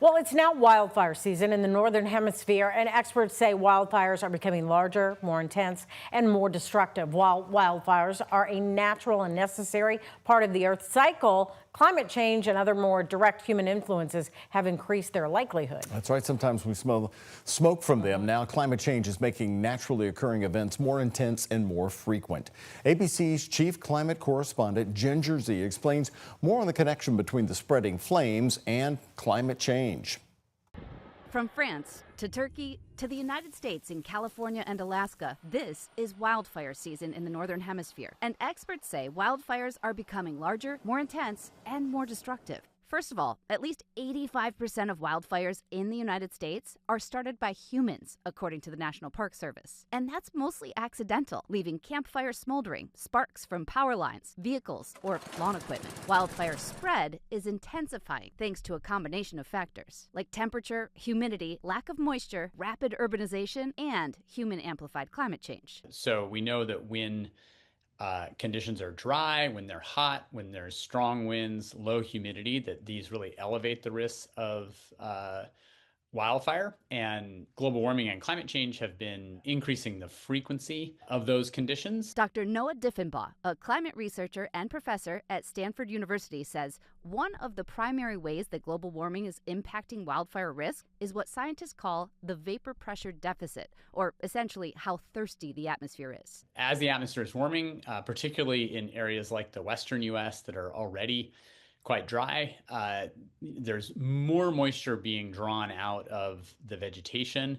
Well, it's now wildfire season in the northern hemisphere, and experts say wildfires are becoming larger, more intense, and more destructive. While wildfires are a natural and necessary part of the Earth's cycle, climate change and other more direct human influences have increased their likelihood. That's right. Sometimes we smell smoke from them. Now, climate change is making naturally occurring events more intense and more frequent. ABC's chief climate correspondent Ginger Z explains more on the connection between the spreading flames and climate change. From France to Turkey to the United States in California and Alaska, this is wildfire season in the Northern Hemisphere. And experts say wildfires are becoming larger, more intense, and more destructive. First of all, at least 85% of wildfires in the United States are started by humans, according to the National Park Service. And that's mostly accidental, leaving campfires smoldering, sparks from power lines, vehicles, or lawn equipment. Wildfire spread is intensifying thanks to a combination of factors, like temperature, humidity, lack of moisture, rapid urbanization, and human-amplified climate change. So we know that when conditions are dry, when they're hot, when there's strong winds, low humidity, that these really elevate the risks of wildfire. And global warming and climate change have been increasing the frequency of those conditions. Dr. Noah Diffenbaugh, a climate researcher and professor at Stanford University, says one of the primary ways that global warming is impacting wildfire risk is what scientists call the vapor pressure deficit, or essentially how thirsty the atmosphere is. As the atmosphere is warming, particularly in areas like the western U.S. that are already quite dry, there's more moisture being drawn out of the vegetation,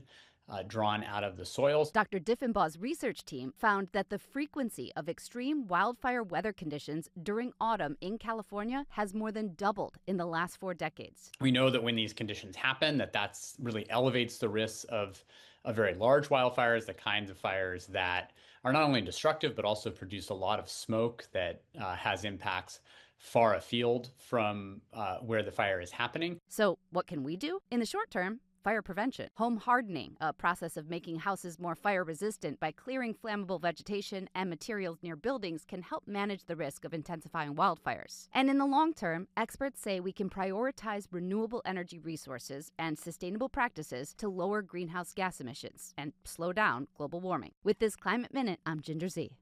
drawn out of the soils. Dr. Diffenbaugh's research team found that the frequency of extreme wildfire weather conditions during autumn in California has more than doubled in the last 4 decades. We know that when these conditions happen, that's really elevates the risks of very large wildfires, the kinds of fires that are not only destructive, but also produce a lot of smoke that has impacts far afield from where the fire is happening. So what can we do? In the short term, fire prevention. Home hardening, a process of making houses more fire resistant by clearing flammable vegetation and materials near buildings, can help manage the risk of intensifying wildfires. And in the long term, experts say we can prioritize renewable energy resources and sustainable practices to lower greenhouse gas emissions and slow down global warming. With this Climate Minute, I'm Ginger Z.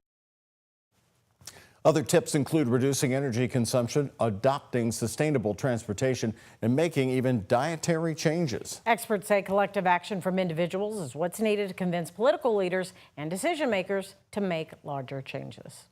Other tips include reducing energy consumption, adopting sustainable transportation, and making even dietary changes. Experts say collective action from individuals is what's needed to convince political leaders and decision makers to make larger changes.